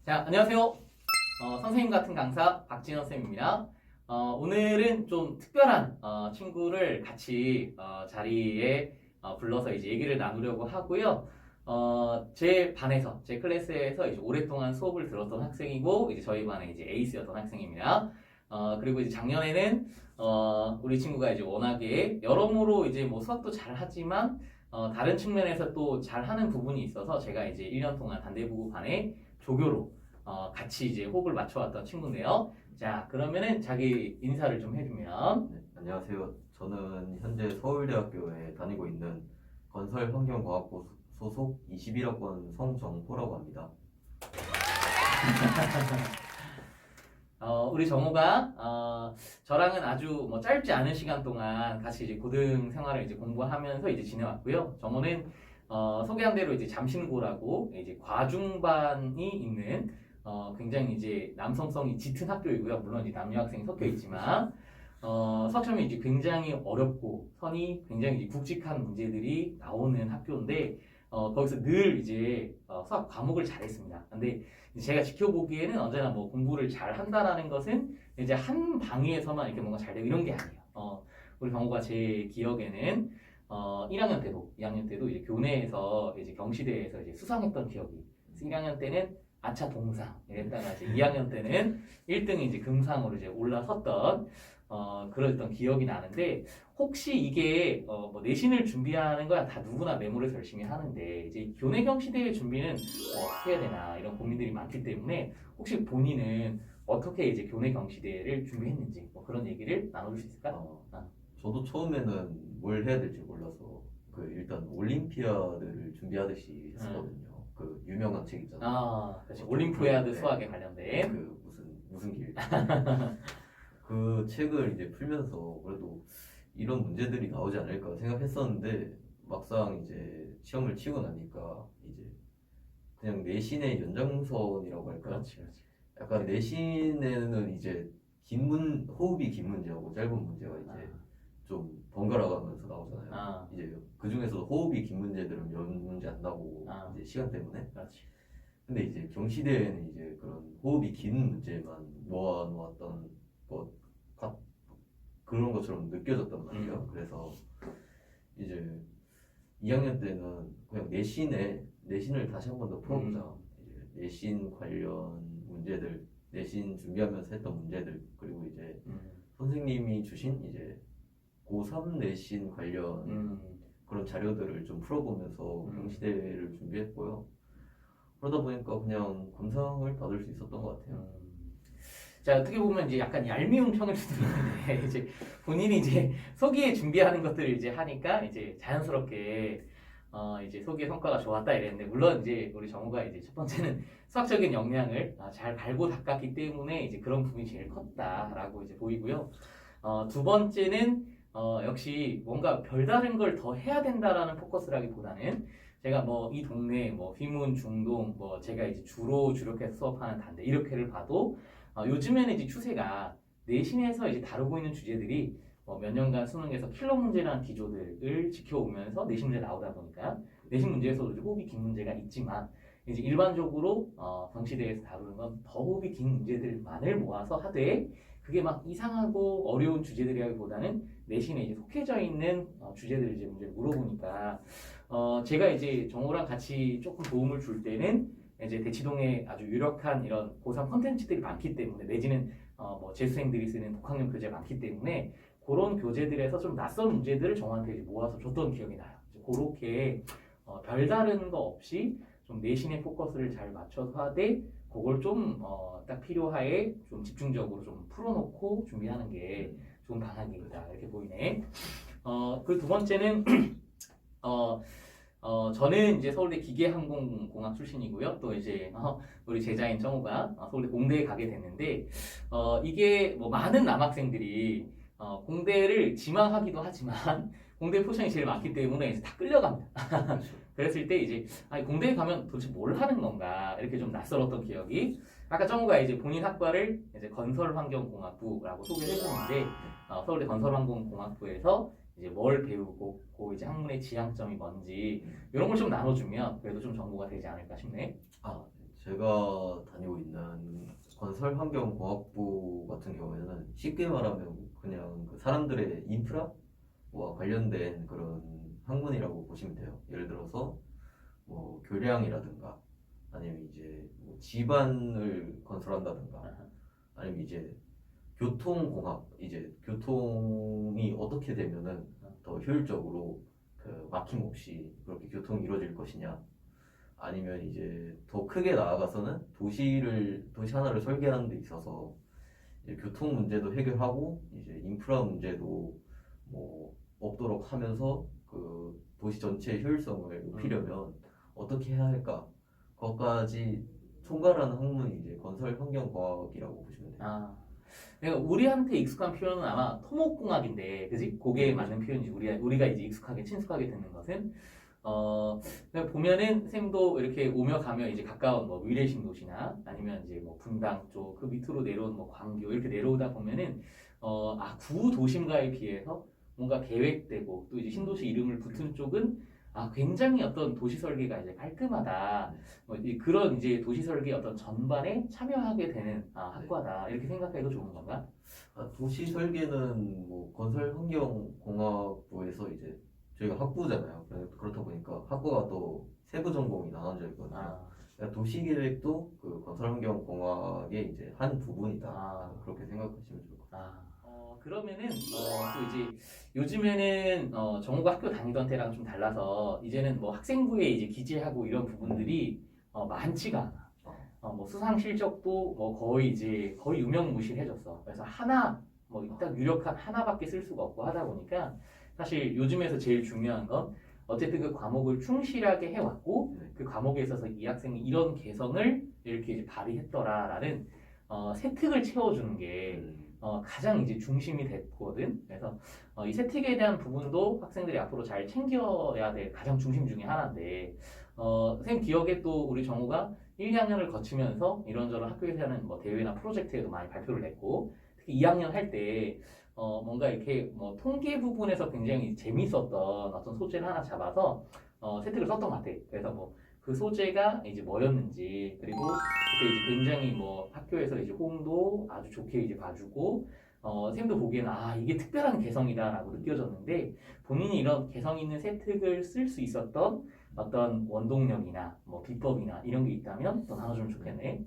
자, 안녕하세요. 선생님 같은 강사 박진원 쌤입니다. 오늘은 좀 특별한 친구를 같이 자리에 불러서 이제 얘기를 나누려고 하고요. 제 반에서, 제 클래스에서 이제 오랫동안 수업을 들었던 학생이고, 이제 저희 반에 이제 에이스였던 학생입니다. 그리고 이제 작년에는 우리 친구가 이제 워낙에 여러모로 이제 뭐 수학도 잘 하지만 다른 측면에서 또 잘하는 부분이 있어서 제가 이제 1년 동안 단대부고 반에 조교로 같이 이제 호흡을 맞춰왔던 친구인데요. 자, 그러면은 자기 인사를 좀 해주면. 네, 안녕하세요. 저는 현재 서울대학교에 다니고 있는 건설환경과학부 소속 21학번 성정호라고 합니다. 우리 정호가 저랑은 아주 뭐 짧지 않은 시간 동안 같이 이제 고등 생활을 이제 공부하면서 이제 지내왔고요. 정호는 소개한 대로 이제 잠신고라고 이제 과중반이 있는 굉장히 이제 남성성이 짙은 학교이고요. 물론 이제 남녀 학생이 섞여 있지만 수학 시험이 이제 굉장히 어렵고 선이 굉장히 이제 굵직한 문제들이 나오는 학교인데 거기서 늘 이제 수학 과목을 잘했습니다. 근데 제가 지켜보기에는 언제나 뭐 공부를 잘 한다라는 것은 이제 한 방에서만 이렇게 뭔가 잘 되고 이런 게 아니에요. 우리 경호가 제 기억에는 1학년 때도, 2학년 때도 이제 교내에서 이제 경시대에서 이제 수상했던 기억이. 1학년 때는 아차 동상 이랬다가 이제 2학년 때는 1등이 이제 금상으로 이제 올라섰던 그랬던 기억이 나는데 혹시 이게 뭐 내신을 준비하는 거야 다 누구나 메모를 열심히 하는데 이제 교내 경시대회 준비는 어떻게 해야 되나 이런 고민들이 많기 때문에 혹시 본인은 어떻게 이제 교내 경시대회를 준비했는지 뭐 그런 얘기를 나눠줄 수 있을까? 저도 처음에는 뭘 해야 될지 몰라서 일단 올림피아드를 준비하듯이 했었거든요. 그 유명한 책 있잖아요. 그렇지. 올림피아드 수학에 관련된 그 무슨 길. 그 책을 이제 풀면서 그래도 이런 문제들이 나오지 않을까 생각했었는데 막상 이제 시험을 치고 나니까 이제 그냥 내신의 연장선이라고 할까? 그렇지. 약간 내신에는 이제 호흡이 긴 문제하고 짧은 문제가 이제 좀 번갈아 가면서 나오잖아요. 이제 그 중에서도 호흡이 긴 문제들은 몇 문제 안 나오고 이제 시간 때문에. 그렇지. 근데 이제 경시대에는 이제 그런 호흡이 긴 문제만 모아놓았던 그런 것처럼 느껴졌단 말이에요. 그래서 이제 2학년 때는 그냥 내신을 다시 한 번 더 풀어보자. 이제 내신 관련 문제들, 내신 준비하면서 했던 문제들, 그리고 이제 선생님이 주신 이제 고3 내신 관련 그런 자료들을 좀 풀어보면서 경시대회를 준비했고요. 그러다 보니까 그냥 금상을 받을 수 있었던 것 같아요. 자, 어떻게 보면 이제 약간 얄미운 평일 수도 있는데 이제 본인이 이제 소기에 준비하는 것들을 이제 하니까 이제 자연스럽게 이제 소기의 성과가 좋았다 이랬는데 물론 이제 우리 정우가 이제 첫 번째는 수학적인 역량을 잘 갈고 닦았기 때문에 이제 그런 부분이 제일 컸다라고 이제 보이고요. 두 번째는 역시 뭔가 별다른 걸 더 해야 된다라는 포커스라기보다는 제가 뭐 이 동네 뭐 휘문 중동 뭐 제가 이제 주로 주력해서 수업하는 단대 이렇게를 봐도 요즘에는 이제 추세가 내신에서 이제 다루고 있는 주제들이 몇 년간 수능에서 킬러 문제라는 기조들을 지켜오면서 내신 문제 나오다 보니까 내신 문제에서도 이제 호흡이 긴 문제가 있지만 이제 일반적으로 경시대에서 다루는 건 더 호흡이 긴 문제들만을 모아서 하되 그게 막 이상하고 어려운 주제들이라기보다는 내신에 이제 속해져 있는 주제들을 이제 문제를 물어보니까 제가 이제 정호랑 같이 조금 도움을 줄 때는 이제 대치동에 아주 유력한 이런 고3 컨텐츠들이 많기 때문에 내지는 뭐 재수생들이 쓰는 독학용 교재가 많기 때문에 그런 교재들에서 좀 낯선 문제들을 정호한테 이제 모아서 줬던 기억이 나요. 그렇게 별다른 거 없이 좀 내신의 포커스를 잘 맞춰서 하되 그걸 좀 딱 필요하에 좀 집중적으로 좀 풀어놓고 준비하는 게 좋은 방향이다 이렇게 보이네. 그 두 번째는 저는 이제 서울대 기계항공공학 출신이고요. 또 이제 우리 제자인 정우가 서울대 공대에 가게 됐는데 이게 뭐 많은 남학생들이 공대를 지망하기도 하지만 공대 포션이 제일 많기 때문에 이제 다 끌려갑니다. 그랬을 때 이제 아니 공대에 가면 도대체 뭘 하는 건가 이렇게 좀 낯설었던 기억이 아까 정우가 이제 본인 학과를 이제 건설환경공학부라고 소개를 해줬는데 서울대 건설환경공학부에서 이제 뭘 배우고 그 이제 학문의 지향점이 뭔지 이런 걸 좀 나눠주면 그래도 좀 정보가 되지 않을까 싶네. 제가 다니고 건설환경공학부 같은 경우에는 쉽게 말하면 그냥 그 사람들의 인프라와 관련된 그런 학문이라고 보시면 돼요. 예를 들어서 뭐 교량이라든가 아니면 이제 뭐 집안을 건설한다든가 아니면 이제 교통공학, 이제 교통이 어떻게 되면은 더 효율적으로 그 막힘 없이 그렇게 교통이 이루어질 것이냐, 아니면 이제 더 크게 나아가서는 도시 하나를 설계하는 데 있어서 이제 교통 문제도 해결하고 이제 인프라 문제도 뭐 없도록 하면서 그 도시 전체의 효율성을 높이려면 어떻게 해야 할까? 그것까지 총괄하는 학문이 이제 건설 환경과학이라고 보시면 돼요. 아, 그러니까 우리한테 익숙한 표현은 아마 토목공학인데, 그지? 그게 맞는 표현이지. 우리가 이제 익숙하게 친숙하게 듣는 것은 그냥 보면은 쌤도 이렇게 오며 가며 이제 가까운 뭐 위례신 도시나 아니면 이제 뭐 분당 쪽 그 밑으로 내려온 뭐 광교 이렇게 내려오다 보면은 구 도심가에 비해서 뭔가 계획되고 또 이제 신도시 이름을 붙은 쪽은 굉장히 어떤 도시 설계가 이제 깔끔하다. 뭐 그런 이제 도시 설계 어떤 전반에 참여하게 되는 학과다. 이렇게 생각해도 좋은 건가? 도시 설계는 뭐 건설환경공학부에서 이제 저희가 학부잖아요. 그렇다 보니까 학부가 또 세부 전공이 나눠져 있거든요. 그러니까 도시계획도 그 건설환경공학의 이제 한 부분이다. 그렇게 생각하시면 좋을 것 같아요. 그러면은 또 이제 요즘에는 정우가 학교 다니던 때랑 좀 달라서 이제는 뭐 학생부에 이제 기재하고 이런 부분들이 많지가 않아. 뭐 수상 실적도 뭐 거의 유명무실해졌어. 그래서 하나 뭐 딱 유력한 하나밖에 쓸 수가 없고 하다 보니까 사실 요즘에서 제일 중요한 건 어쨌든 그 과목을 충실하게 해왔고 그 과목에 있어서 이 학생이 이런 개성을 이렇게 이제 발휘했더라라는 세특을 채워주는 게 가장 이제 중심이 됐거든. 그래서 이 세특에 대한 부분도 학생들이 앞으로 잘 챙겨야 될 가장 중심 중에 하나인데, 선생님 기억에 또 우리 정우가 1, 2학년을 거치면서 이런저런 학교에서 하는 뭐 대회나 프로젝트에도 많이 발표를 냈고, 특히 2학년 할 때 뭔가 이렇게 뭐 통계 부분에서 굉장히 재밌었던 어떤 소재를 하나 잡아서 세특을 썼던 것 같아. 그래서 뭐 그 소재가 이제 뭐였는지, 그리고 그때 이제 굉장히 뭐 학교에서 이제 호응도 아주 좋게 이제 봐주고 쌤도 보기에는 이게 특별한 개성이다라고 느껴졌는데, 본인이 이런 개성 있는 세특을 쓸 수 있었던 어떤 원동력이나 뭐 비법이나 이런 게 있다면 또 나눠주면 좋겠네.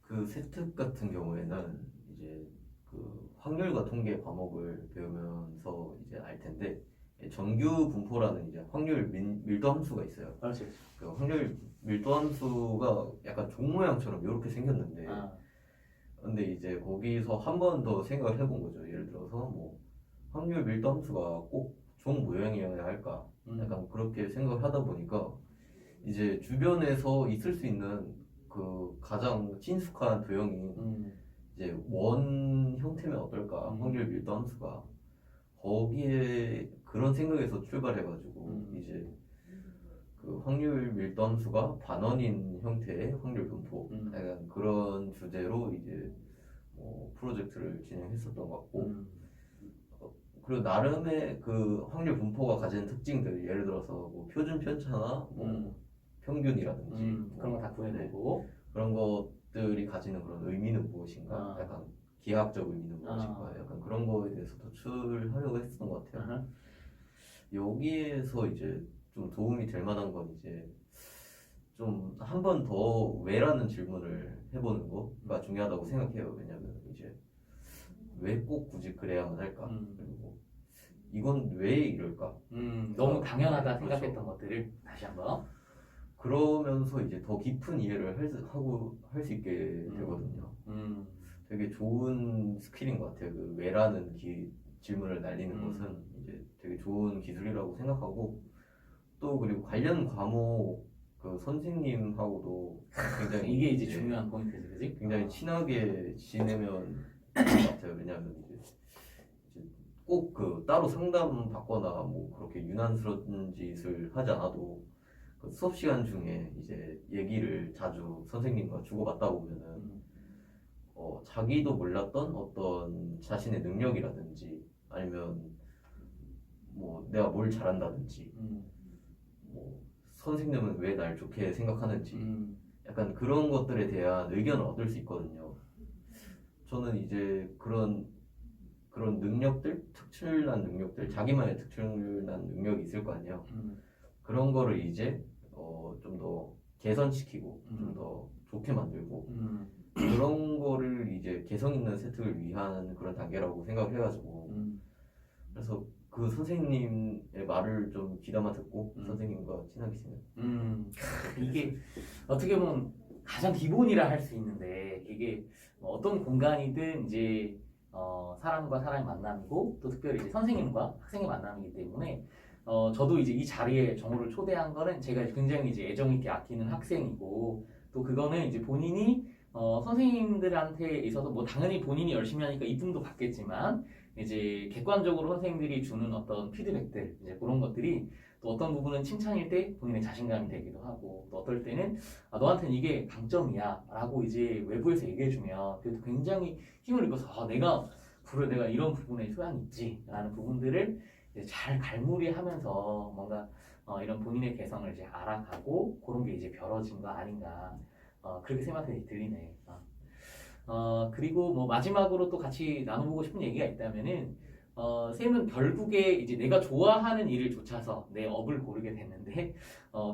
그 세특 같은 경우에는 이제 그 확률과 통계 과목을 배우면서 이제 알 텐데, 정규 분포라는 이제 확률 밀도 함수가 있어요. 그렇지. 그 확률 밀도 함수가 약간 종 모양처럼 이렇게 생겼는데, 근데 이제 거기서 한 번 더 생각을 해본 거죠. 예를 들어서 뭐 확률 밀도 함수가 꼭 종 모양이어야 할까? 약간 그렇게 생각을 하다 보니까 이제 주변에서 있을 수 있는 그 가장 친숙한 도형이 이제 원 형태면 어떨까? 확률 밀도 함수가 거기에 그런 생각에서 출발해가지고 이제 그 확률 밀도 함수가 반원인 형태의 확률 분포, 약간 그런 주제로 이제 뭐 프로젝트를 진행했었던 것 같고, 그리고 나름의 그 확률 분포가 가진 특징들, 예를 들어서 뭐 표준 편차나 뭐 평균이라든지 그런 거 다 구해내고 그런 것들이 가지는 그런 의미는 무엇인가, 약간 기하학적 의미는 무엇인가, 약간 그런 거에 대해서 도출하려고 했었던 것 같아요. 여기에서 이제 좀 도움이 될 만한 건 이제 좀 한 번 더 왜라는 질문을 해보는 거가 중요하다고 생각해요. 왜냐면 이제 왜 꼭 굳이 그래야만 할까? 그리고 이건 왜 이럴까? 너무 당연하다 그렇죠. 생각했던 것들을 다시 한번. 그러면서 이제 더 깊은 이해를 할 수 있게 되거든요. 되게 좋은 스킬인 것 같아요. 그 왜라는 질문을 날리는 것은 이제 되게 좋은 기술이라고 생각하고, 또 그리고 관련 과목 그 선생님하고도 굉장히 이게 이제 중요한 포인트지, 그지? 굉장히 친하게 지내면 좋을 것 같아요. 왜냐하면 이제 꼭 그 따로 상담 받거나 뭐 그렇게 유난스러운 짓을 하지 않아도 그 수업 시간 중에 이제 얘기를 자주 선생님과 주고받다 보면은 자기도 몰랐던 어떤 자신의 능력이라든지 아니면 뭐 내가 뭘 잘한다든지 뭐 선생님은 왜 날 좋게 생각하는지 약간 그런 것들에 대한 의견을 얻을 수 있거든요. 저는 이제 그런 능력들, 특출난 능력들, 자기만의 특출난 능력이 있을 거 아니에요. 그런 거를 이제 좀 더 개선시키고 좀 더 좋게 만들고 그런 거를 이제 개성 있는 세특을 위한 그런 단계라고 생각을 해가지고 그래서 그 선생님의 말을 좀 귀담아 듣고 선생님과 친하게 지내요. 이게 어떻게 보면 가장 기본이라 할 수 있는데 이게 뭐 어떤 공간이든 이제 사람과 사람의 만남이고 또 특별히 이제 선생님과 학생의 만남이기 때문에 저도 이제 이 자리에 정우를 초대한 거는 제가 굉장히 이제 애정 있게 아끼는 학생이고 또 그거는 이제 본인이 선생님들한테 있어서 뭐 당연히 본인이 열심히 하니까 이쁨도 받겠지만 이제 객관적으로 선생님들이 주는 어떤 피드백들 이제 그런 것들이 또 어떤 부분은 칭찬일 때 본인의 자신감이 되기도 하고 또 어떨 때는 너한테는 이게 강점이야 라고 이제 외부에서 얘기해주면 그래도 굉장히 힘을 입어서 내가 이런 부분에 소양이 있지 라는 부분들을 이제 잘 갈무리하면서 뭔가 이런 본인의 개성을 이제 알아가고 그런 게 이제 별어진 거 아닌가 그렇게 생각이 들리네. 그리고 뭐 마지막으로 또 같이 나눠보고 싶은 얘기가 있다면은 쌤은 결국에 이제 내가 좋아하는 일을 좇아서 내 업을 고르게 됐는데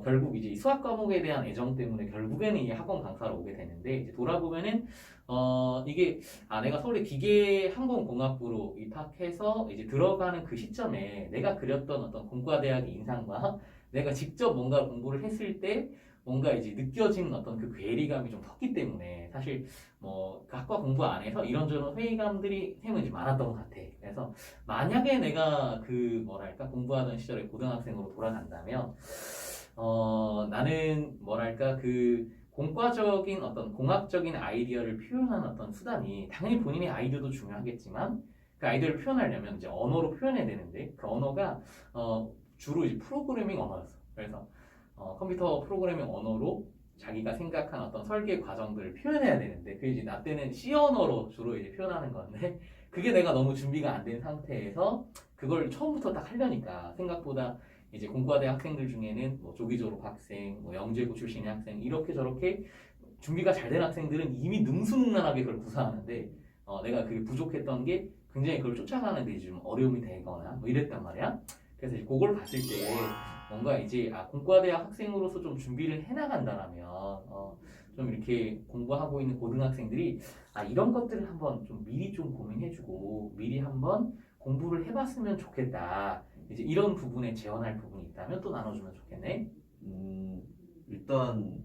결국 이제 이 수학 과목에 대한 애정 때문에 결국에는 이 학원 강사로 오게 되는데 이제 돌아보면은 이게 내가 서울의 기계항공공학부로 입학해서 이제 들어가는 그 시점에 내가 그렸던 어떤 공과대학의 인상과 내가 직접 뭔가 공부를 했을 때 뭔가 이제 느껴지는 어떤 그 괴리감이 좀 컸기 때문에 사실 뭐 그 학과 공부 안에서 이런저런 회의감들이 쌤은 이제 많았던 것 같아. 그래서 만약에 내가 그 뭐랄까 공부하던 시절에 고등학생으로 돌아간다면 나는 뭐랄까 그 공과적인 어떤 공학적인 아이디어를 표현하는 어떤 수단이 당연히 본인의 아이디어도 중요하겠지만 그 아이디어를 표현하려면 이제 언어로 표현해야 되는데 그 언어가 주로 이제 프로그래밍 언어였어. 그래서 컴퓨터 프로그래밍 언어로 자기가 생각한 어떤 설계 과정들을 표현해야 되는데 그게 이제 나 때는 C 언어로 주로 이제 표현하는 건데 그게 내가 너무 준비가 안 된 상태에서 그걸 처음부터 딱 하려니까 생각보다 이제 공과대 학생들 중에는 뭐 조기 졸업 학생, 뭐 영재고 출신의 학생 이렇게 저렇게 준비가 잘 된 학생들은 이미 능수능란하게 그걸 구사하는데 내가 그게 부족했던 게 굉장히 그걸 쫓아가는 데 좀 어려움이 되거나 뭐 이랬단 말이야. 그래서 이제 그걸 봤을 때 뭔가 이제 공과대학 학생으로서 좀 준비를 해나간다라면 좀 이렇게 공부하고 있는 고등학생들이 이런 것들을 한번 좀 미리 좀 고민해주고 미리 한번 공부를 해봤으면 좋겠다. 이제 이런 부분에 재현할 부분이 있다면 또 나눠주면 좋겠네. 일단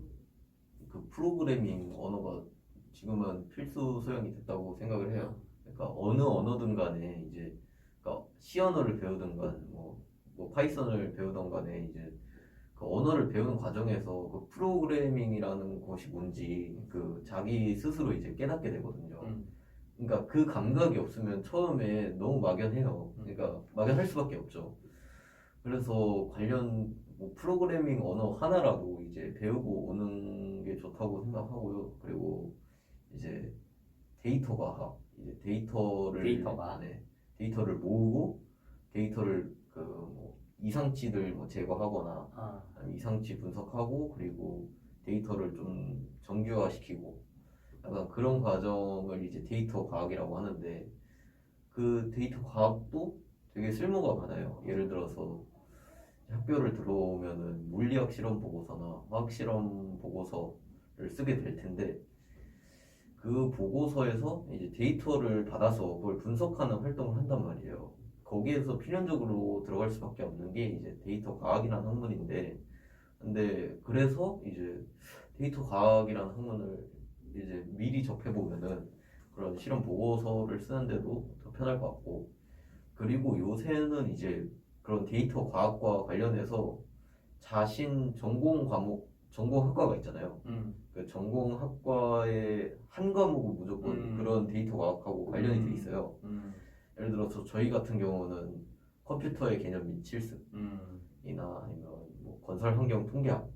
그 프로그래밍 언어가 지금은 필수 소양이 됐다고 생각을 해요. 그러니까 어느 언어든 간에 이제 그러니까 C 언어를 배우든 간 뭐 파이썬을 배우던 간에 이제 그 언어를 배우는 과정에서 그 프로그래밍이라는 것이 뭔지 그 자기 스스로 이제 깨닫게 되거든요. 그러니까 그 감각이 없으면 처음에 너무 막연해요. 그러니까 막연할 수밖에 없죠. 그래서 관련 뭐 프로그래밍 언어 하나라도 이제 배우고 오는 게 좋다고 생각하고요. 그리고 이제 데이터 과학, 이제 데이터를 모으고 데이터를 뭐 이상치들 뭐 제거하거나 아니면 이상치 분석하고 그리고 데이터를 좀 정규화시키고 약간 그런 과정을 이제 데이터 과학이라고 하는데 그 데이터 과학도 되게 쓸모가 많아요. 예를 들어서 학교를 들어오면은 물리학 실험 보고서나 화학 실험 보고서를 쓰게 될 텐데 그 보고서에서 이제 데이터를 받아서 그걸 분석하는 활동을 한단 말이에요. 거기에서 필연적으로 들어갈 수밖에 없는 게 이제 데이터 과학이라는 학문인데, 근데 그래서 이제 데이터 과학이라는 학문을 이제 미리 접해보면은 그런 실험 보고서를 쓰는데도 더 편할 것 같고, 그리고 요새는 이제 그런 데이터 과학과 관련해서 자신 전공 과목, 전공 학과가 있잖아요. 그 전공 학과의 한 과목은 무조건 그런 데이터 과학하고 관련이 돼 있어요. 예를 들어서 저희 같은 경우는 컴퓨터의 개념 및 실습이나 아니면 뭐 건설 환경 통계학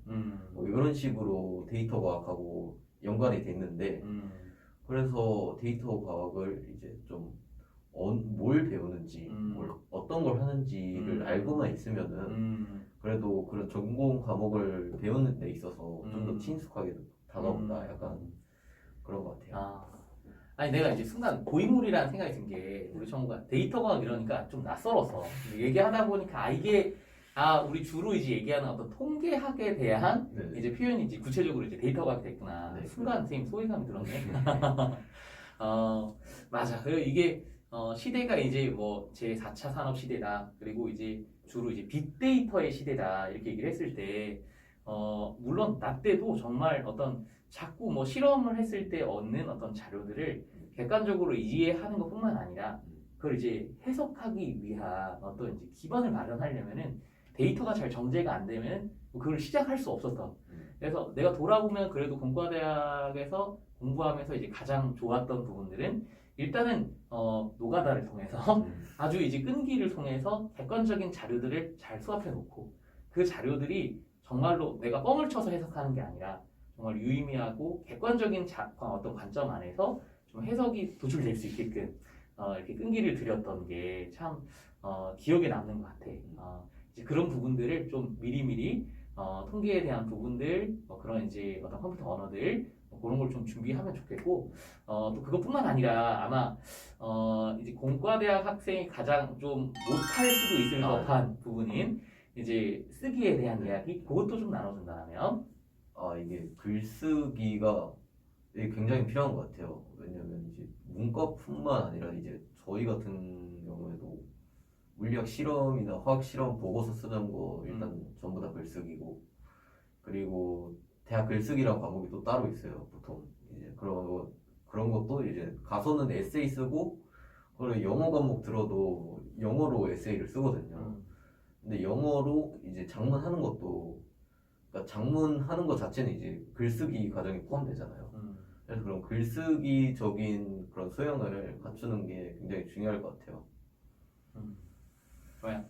뭐 이런 식으로 데이터 과학하고 연관이 돼 있는데 그래서 데이터 과학을 이제 좀 뭘 배우는지 어떤 걸 하는지를 알고만 있으면은 그래도 그런 전공 과목을 배우는 데 있어서 좀 더 친숙하게 다가온다 약간 그런 것 같아요. 아니 내가 이제 순간 고인물이라는 생각이 든 게 우리 정우가 데이터가 이러니까 좀 낯설어서 얘기하다 보니까 이게 우리 주로 이제 얘기하는 어떤 통계학에 대한 네. 이제 표현이 이제 구체적으로 이제 데이터가 됐구나. 네. 순간 선생님 소외감이 들었네. 맞아. 그리고 이게 시대가 이제 뭐 제 4차 산업 시대다. 그리고 이제 주로 이제 빅데이터의 시대다. 이렇게 얘기를 했을 때 물론 나 때도 정말 어떤 자꾸 뭐 실험을 했을 때 얻는 어떤 자료들을 객관적으로 이해하는 것뿐만 아니라 그걸 이제 해석하기 위한 어떤 이제 기반을 마련하려면은 데이터가 잘 정제가 안 되면 그걸 시작할 수 없었던. 그래서 내가 돌아보면 그래도 공과대학에서 공부하면서 이제 가장 좋았던 부분들은 일단은 노가다를 통해서 아주 이제 끈기를 통해서 객관적인 자료들을 잘 수합해 놓고 그 자료들이 정말로 내가 뻥을 쳐서 해석하는 게 아니라 정말 유의미하고 객관적인 어떤 관점 안에서 좀 해석이 도출될 수 있게끔 이렇게 끈기를 들였던 게 참 기억에 남는 것 같아. 이제 그런 부분들을 좀 미리미리 통계에 대한 부분들, 그런 이제 어떤 컴퓨터 언어들 그런 걸 좀 준비하면 좋겠고 또 그것뿐만 아니라 아마 이제 공과대학 학생이 가장 좀 못할 수도 있을 법한 부분인 이제 쓰기에 대한 이야기 그것도 좀 나눠준다면 이게 글쓰기가 이게 굉장히 필요한 것 같아요. 왜냐면 이제 문과뿐만 아니라 이제 저희 같은 경우에도 물리학 실험이나 화학 실험 보고서 쓰는 거 일단 전부 다 글쓰기고 그리고 대학 글쓰기란 과목이 또 따로 있어요. 보통 이제 그런 것도 이제 가서는 에세이 쓰고 그리고 영어 과목 들어도 영어로 에세이를 쓰거든요. 근데 영어로 이제 작문하는 것도 그러니까 작문하는 것 자체는 이제 글쓰기 과정에 포함되잖아요. 그래서 그런 글쓰기적인 그런 소양을 갖추는 게 굉장히 중요할 것 같아요. 좋아요.